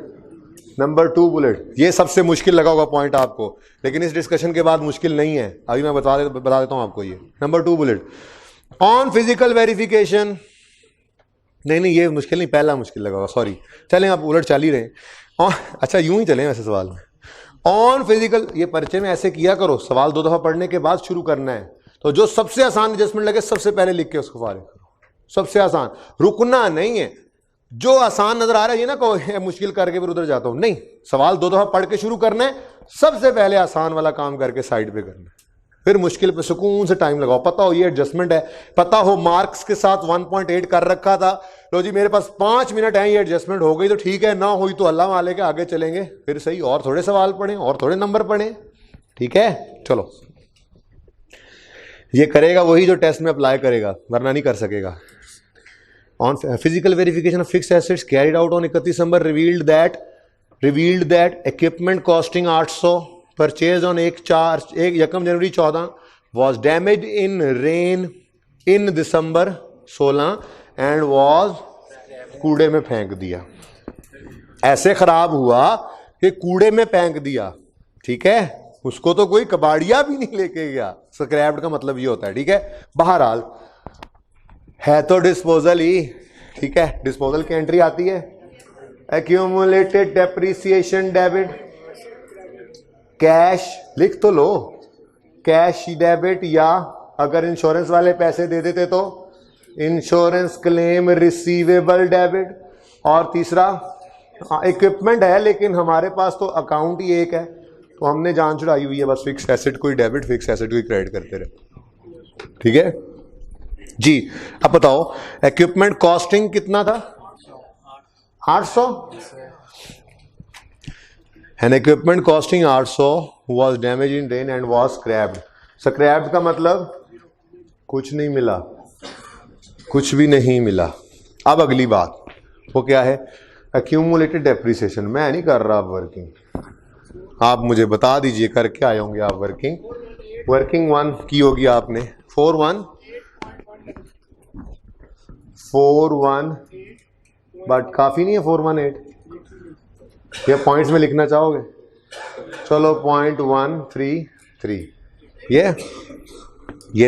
Number 2 bullet, ये सबसे मुश्किल लगा होगा पॉइंट आपको, लेकिन इस डिस्कशन के बाद मुश्किल नहीं है, अभी मैं बता देता हूं आपको। ये number 2 bullet, on physical verification, नहीं ये मुश्किल नहीं, पहला मुश्किल लगा होगा, सॉरी। चलें आप उलट चल ही रहे। अच्छा यूं ही चलें वैसे सवाल में। ऑन फिजिकल, ये परिचय में ऐसे किया करो, सवाल 2 दफा पढ़ने के बाद शुरू करना है, तो जो सबसे आसान एडजस्टमेंट लगे सबसे पहले लिख के उसको फारिग करो, सबसे आसान, रुकना नहीं है। जो आसान नजर आ रहा है ये ना कहो मुश्किल करके फिर उधर जाता हूं, नहीं, सवाल 2 दफा पढ़ के शुरू करना है, सबसे पहले आसान वाला काम करके साइड पे करना है, फिर मुश्किल पे सुकून से टाइम लगाओ। पता हो ये एडजस्टमेंट है, पता हो मार्क्स के साथ 1.8 कर रखा था, लो जी मेरे पास 5 मिनट है, ये एडजस्टमेंट हो गई तो ठीक है, ना हुई तो अल्लाह माले के आगे चलेंगे, फिर सही, और थोड़े सवाल पढ़ें और थोड़े नंबर पढ़ें, ठीक है। चलो, ये करेगा वही जो टेस्ट में अप्लाई करेगा, वरना नहीं कर सकेगा। On physical verification of fixed assets carried out on 31 December revealed that equipment costing 800 purchased on 1 January 14 was damaged in rain in December 16 and was कूड़े में फेंक दिया। ऐसे खराब हुआ कि कूड़े में फेंक दिया, ठीक है, उसको तो कोई कबाड़िया भी नहीं लेके गया। स्क्रैप्ड का मतलब ये होता है, ठीक है। बहरहाल है तो डिस्पोजल ही, ठीक है, डिस्पोजल की एंट्री आती है, एक्यूमुलेटेड डेप्रिसिएशन डेबिट, कैश लिख तो लो, कैश डेबिट, या अगर इंश्योरेंस वाले पैसे दे देते तो इंश्योरेंस क्लेम रिसीवेबल डेबिट, और तीसरा इक्विपमेंट है लेकिन हमारे पास तो अकाउंट ही एक है, तो हमने जान छुड़ाई हुई है, बस फिक्स एसेट कोई डेबिट, फिक्स एसेट कोई क्रेडिट करते रहे, ठीक है जी। अब बताओ इक्विपमेंट कॉस्टिंग कितना था, 800, and equipment costing 800 was damage in rain and was scraped. Scraped का मतलब कुछ नहीं मिला, कुछ भी नहीं मिला। अब अगली बात वो क्या है, एक्यूमुलेटेड डेप्रिसिएशन। मैं नहीं कर रहा वर्किंग, आप मुझे बता दीजिए कर क्या आए होंगे आप वर्किंग। वर्किंग 1 की होगी आपने 4-1 बट काफ़ी नहीं है 418, ये पॉइंट्स में लिखना चाहोगे, चलो 0.133, ये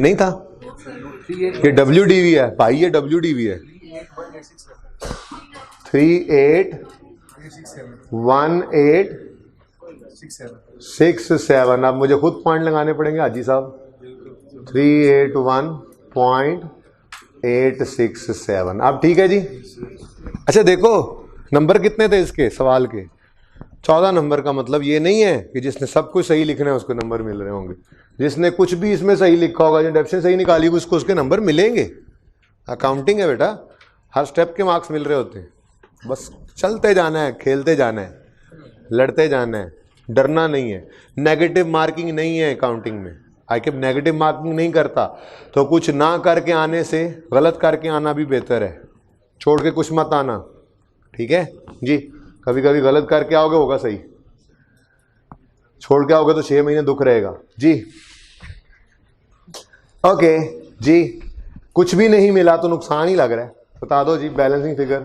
नहीं था, ये WDV है भाई, ये WDV है 381867। अब मुझे खुद पॉइंट लगाने पड़ेंगे हाजी साहब, 381.867। अब ठीक है जी। अच्छा देखो नंबर कितने थे इसके सवाल के, 14 नंबर का मतलब ये नहीं है कि जिसने सब कुछ सही लिखना है उसको नंबर मिल रहे होंगे, जिसने कुछ भी इसमें सही लिखा होगा, जो डेफिनेशन सही निकाली होगी उसको उसके नंबर मिलेंगे। अकाउंटिंग है बेटा, हर स्टेप के मार्क्स मिल रहे होते हैं, बस चलते जाना है, खेलते जाना है, लड़ते जाना है, डरना नहीं है। नेगेटिव मार्किंग नहीं है अकाउंटिंग में, आईकेप नेगेटिव मार्किंग नहीं करता, तो कुछ ना करके आने से गलत करके आना भी बेहतर है, छोड़ के कुछ मत आना, ठीक है जी। कभी कभी गलत करके आओगे होगा सही, छोड़ के आओगे तो 6 महीने दुख रहेगा जी। ओके जी, कुछ भी नहीं मिला तो नुकसान ही लग रहा है, बता दो जी balancing figure,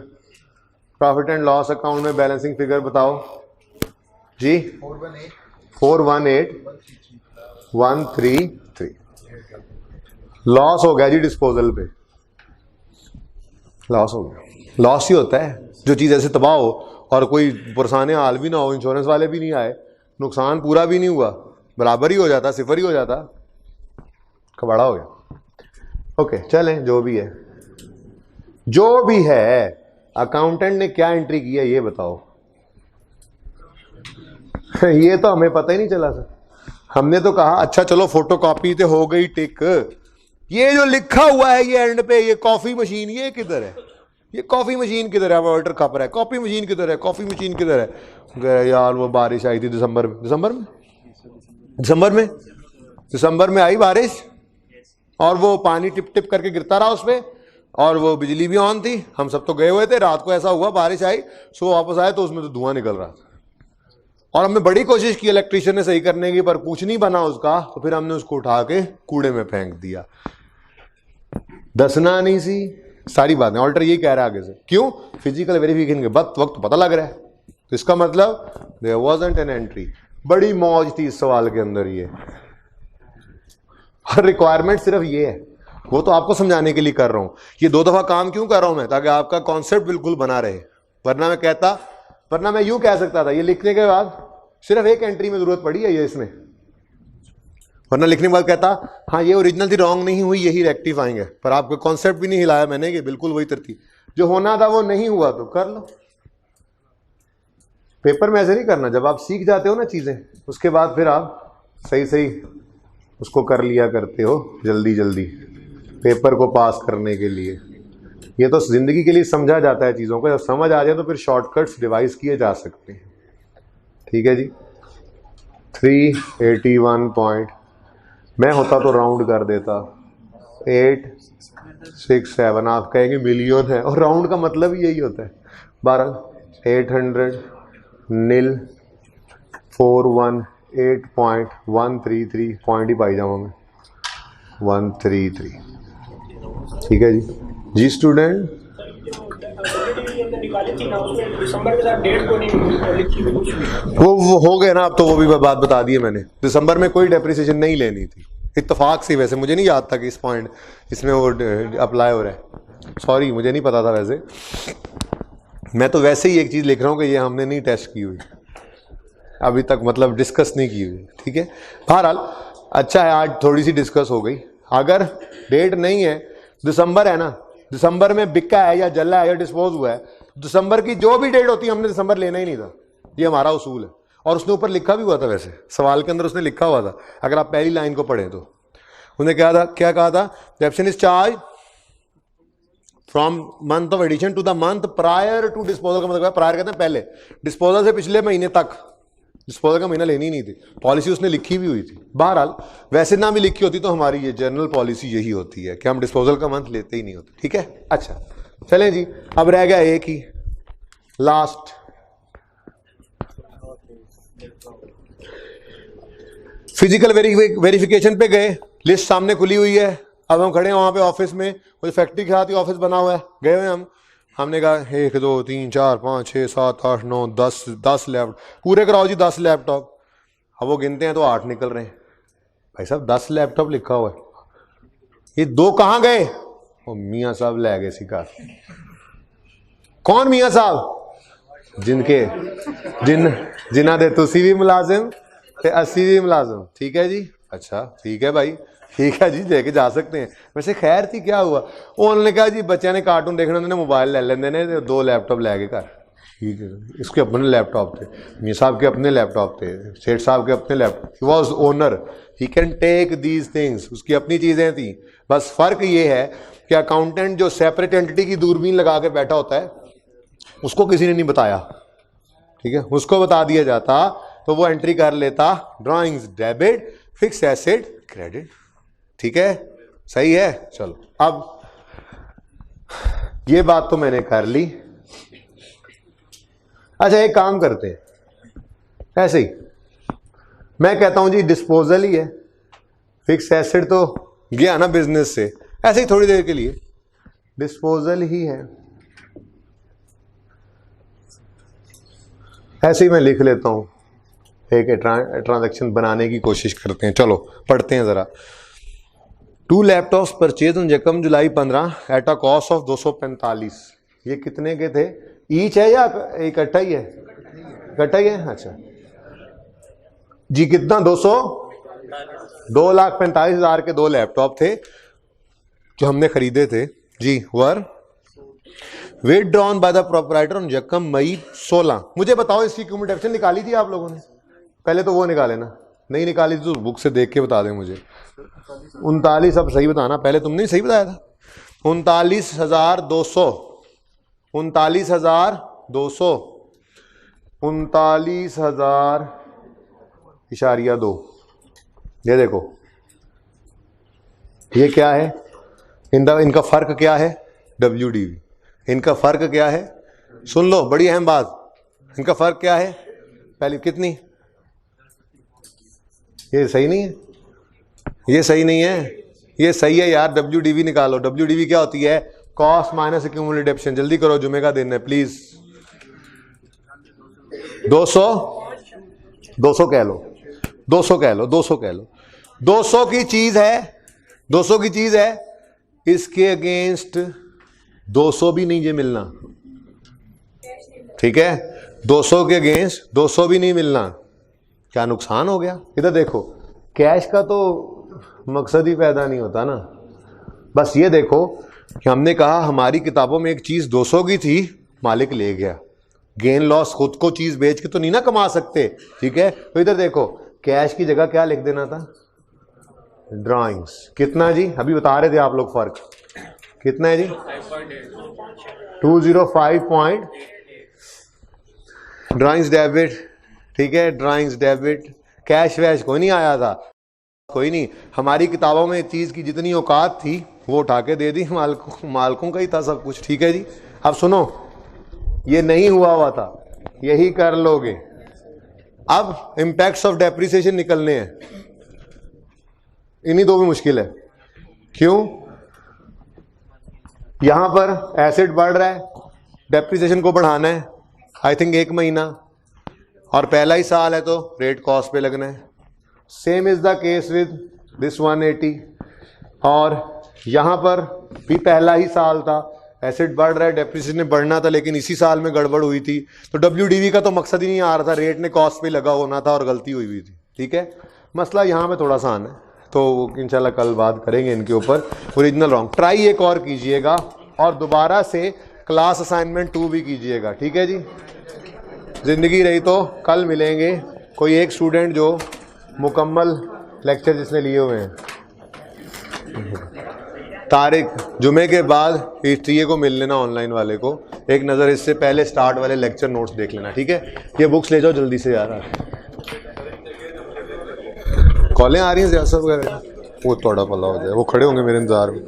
profit and loss account में बैलेंसिंग फिगर बताओ जी। 418,133 लॉस हो गया जी, डिस्पोजल पे लॉस हो गया। लॉस ही होता है जो चीज़ ऐसे तबाह हो और कोई पुरसाने हाल भी ना हो, इंश्योरेंस वाले भी नहीं आए, नुकसान पूरा भी नहीं हुआ, बराबर ही हो जाता, सिफर ही हो जाता, कबाड़ा हो गया। ओके चलें, जो भी है जो भी है, अकाउंटेंट ने क्या एंट्री की है ये बताओ। ये तो हमें पता ही नहीं चला सर, हमने तो कहा अच्छा चलो फोटोकॉपी तो हो गई टिक, ये जो लिखा हुआ है ये एंड पे, ये कॉफी मशीन ये किधर है, ये कॉफी मशीन किधर है, वाटर कप रहा है, कॉफी मशीन किधर है, कॉफी मशीन किधर है। यार वो बारिश आई थी दिसंबर में आई बारिश, और वो पानी टिप टिप करके गिरता रहा उस पर, और वो बिजली भी ऑन थी, हम सब तो गए हुए थे, रात को ऐसा हुआ बारिश आई, सुबह वापस आए तो उसमें तो धुआं निकल रहा था, और हमने बड़ी कोशिश की इलेक्ट्रिशियन ने सही करने की, पर कुछ नहीं बना उसका, तो फिर हमने उसको उठा के कूड़े में फेंक दिया। दसना नहीं सी, सारी बातें ऑल्टर यही कह रहा है आगे से। क्यों? फिजिकल वेरिफिकेशन के वक्त पता लग रहा है, तो इसका मतलब देयर वाज़न्ट एन एंट्री। बड़ी मौज थी इस सवाल के अंदर ये, और रिक्वायरमेंट सिर्फ ये है, वो तो आपको समझाने के लिए कर रहा हूं। ये 2 दफा काम क्यों कर रहा हूं मैं? ताकि आपका कॉन्सेप्ट बिल्कुल बना रहे। वरना मैं यूं कह सकता था ये लिखने के बाद सिर्फ एक एंट्री में जरूरत पड़ी है ये इसमें, वरना लिखने के बाद कहता हाँ ये ओरिजिनल थी, रॉन्ग नहीं हुई, यही रेक्टिफाइंग है। पर आपको कॉन्सेप्ट भी नहीं हिलाया मैंने कि बिल्कुल वही तरतीब जो होना था वो नहीं हुआ, तो कर लो। पेपर में ऐसे नहीं करना, जब आप सीख जाते हो ना चीजें, उसके बाद फिर आप सही उसको कर लिया करते हो जल्दी जल्दी पेपर को पास करने के लिए। ये तो जिंदगी के लिए समझा जाता है चीज़ों को, जब समझ आ जाए तो फिर शॉर्टकट्स डिवाइस किए जा सकते हैं। ठीक है जी। 381 पॉइंट, मैं होता तो राउंड कर देता 867, आप कहेंगे मिलियन है, और राउंड का मतलब ही यही होता है। 800 नील 418.133 पॉइंट ही पाई जाऊँ मैं 133। ठीक है जी स्टूडेंट। वो हो गए ना, अब तो वो भी बात बता दी है मैंने। दिसंबर में कोई डेप्रिसिएशन नहीं लेनी थी, इत्तेफाक से। वैसे मुझे नहीं याद था कि इस पॉइंट इसमें वो अप्लाई हो रहा है, सॉरी मुझे नहीं पता था। वैसे मैं तो वैसे ही एक चीज़ लिख रहा हूँ कि ये हमने नहीं टेस्ट की हुई अभी तक, मतलब डिस्कस नहीं की हुई। ठीक है, बहरहाल अच्छा है आज थोड़ी सी डिस्कस हो गई। अगर डेट नहीं है, दिसंबर है ना, दिसंबर में बिका है या जला है या डिस्पोज हुआ है, दिसंबर की जो भी डेट होती है हमने दिसंबर लेना ही नहीं था, ये हमारा उसूल है। और उसने ऊपर लिखा भी हुआ था, वैसे सवाल के अंदर उसने लिखा हुआ था, अगर आप पहली लाइन को पढ़ें तो उन्हें क्या कहा था, absent is charge from month of addition to the month prior to disposal. का मतलब प्रायर कहते हैं पहले, डिस्पोजल से पिछले महीने तक। डिस्पोजल का महीना लेनी नहीं थी, पॉलिसी उसने लिखी भी हुई थी। बहरहाल वैसे ना भी लिखी होती तो हमारी ये जनरल पॉलिसी यही होती है कि हम डिस्पोजल का मंथ लेते ही नहीं होते। ठीक है, अच्छा चलें जी, अब रह गया एक ही लास्ट। फिजिकल वेरिफिकेशन पे गए, लिस्ट सामने खुली हुई है। अब हम खड़े हैं वहां पे ऑफिस में, कोई फैक्ट्री के साथ ही ऑफिस बना हुआ है, गए हुए हमने कहा 1 2 3 4 5 6 7 8 9 10 लैपटॉप पूरे कराओ जी, 10 लैपटॉप। अब वो गिनते हैं तो 8 निकल रहे हैं। भाई साहब 10 लैपटॉप लिखा हुआ है, ये 2 कहाँ गए? वो मियाँ साहब ले गए सिखा। कौन मियाँ साहब? जिन्ना दे तुसी भी मुलाजिम ते अस्सी भी मुलाजिम। ठीक है जी, अच्छा ठीक है भाई, ठीक है जी, लेके जा सकते हैं। वैसे खैर थी, क्या हुआ? उन्होंने कहा जी बच्चे ने कार्टून देखने, उन्होंने मोबाइल ले लेंदे ने, 2 लैपटॉप लैके घर। ठीक है, इसके अपने लैपटॉप थे, मियाँ साहब के अपने लैपटॉप थे, सेठ साहब के अपने laptop. He was owner, he can take these things, उसकी अपनी चीज़ें थी। बस फ़र्क ये है कि अकाउंटेंट जो सेपरेट एंटिटी की दूरबीन लगा के बैठा होता है, उसको किसी ने नहीं बताया। ठीक है, उसको बता दिया जाता तो वो एंट्री कर लेता, drawings debit, fix asset credit. ठीक है, सही है। चलो अब ये बात तो मैंने कर ली। अच्छा एक काम करते हैं, ऐसे ही मैं कहता हूं जी डिस्पोजल ही है, फिक्स एसेट तो गया ना बिजनेस से, ऐसे ही थोड़ी देर के लिए डिस्पोजल ही है। ऐसे ही मैं लिख लेता हूं, एक ट्रांजैक्शन बनाने की कोशिश करते हैं। चलो पढ़ते हैं जरा। 2 लैपटॉप्स परचेज ऑन यकम जुलाई 15 एट अ कॉस्ट ऑफ 245। ये कितने के थे? ईच है या इकट्ठा ही है? इकट्ठा ही है। अच्छा जी, कितना? 2,45,000 के 2 लैपटॉप थे जो हमने खरीदे थे जी। Were withdrawn by the proprietor on यकम मई 16। मुझे बताओ इसकी क्यूमुलेटिव एफिशिएंसी निकाली थी आप लोगों ने? पहले तो वो निकाले ना, नहीं निकाली तो बुक से देख के बता दें मुझे। 39, अब सही बताना, पहले तुमने सही बताया था। 39,200 39,000,2 ये देखो, ये क्या है? इनका फर्क क्या है? WDV। इनका फर्क क्या है? सुन लो, बड़ी अहम बात, इनका फर्क क्या है? पहले कितनी? ये सही नहीं है, ये सही नहीं है, ये सही है यार। WDV निकालो। WDV क्या होती है? कॉस्ट माइनस एक्यूमुलेटेड डेप्शन, जल्दी करो, जुमे का दिन है प्लीज। 200 कह लो, 200 कह लो, 200 कह लो, 200 की चीज है, 200 की चीज है, इसके अगेंस्ट 200 भी नहीं ये मिलना, ठीक है, 200 के अगेंस्ट 200 भी नहीं मिलना, क्या नुकसान हो गया? इधर देखो, कैश का तो मकसद ही पैदा नहीं होता ना। बस ये देखो कि हमने कहा हमारी किताबों में एक चीज 200 की थी, मालिक ले गया, गेन लॉस खुद को चीज बेच के तो नहीं ना कमा सकते, ठीक है। तो इधर देखो, कैश की जगह क्या लिख देना था? ड्राइंग्स। कितना जी? अभी बता रहे थे आप लोग फर्क कितना है जी? 205 ड्राइंग्स डेबिट, ठीक है, ड्राइंग्स डेबिट, कैश वैश कोई नहीं आया था, कोई नहीं, हमारी किताबों में चीज की जितनी औकात थी वो उठा के दे दी, मालकों का ही था सब कुछ, ठीक है जी। अब सुनो, ये नहीं हुआ था, यही कर लोगे। अब इंपैक्ट्स ऑफ डेप्रिसिएशन निकलने हैं, इन्हीं दो में मुश्किल है। क्यों? यहां पर एसेट बढ़ रहा है, डेप्रिसिएशन को बढ़ाना है, आई थिंक 1 महीना, और पहला ही साल है तो रेट कॉस्ट पे लगना है। Same is the case with this 180, और यहां पर भी पहला ही साल था, एसेट बढ़ रहा है, डेप्रिसिएशन बढ़ना था, लेकिन इसी साल में गड़बड़ हुई थी, तो WDV का तो मकसद ही नहीं आ रहा था, रेट ने कॉस्ट पे लगा होना था और गलती हुई हुई थी, ठीक है। मसला यहाँ पे थोड़ा सा आना है, तो इंशाल्लाह कल बात करेंगे इनके ऊपर। ओरिजिनल रॉन्ग ट्राई एक और कीजिएगा, और दोबारा से क्लास असाइनमेंट 2 भी कीजिएगा, ठीक है जी। जिंदगी रही तो कल मिलेंगे। कोई एक स्टूडेंट जो मुकम्मल लेक्चर जिसने लिए हुए हैं, तारिक, जुमे के बाद हिस्ट्री को मिल लेना, ऑनलाइन वाले को एक नज़र, इससे पहले स्टार्ट वाले लेक्चर नोट्स देख लेना, ठीक है। ये बुक्स ले जाओ जल्दी से यार। कॉलें आ रही हैं सियासत वगैरह, वो थोड़ा पला हो जाए, वो खड़े होंगे मेरे इंतजार में।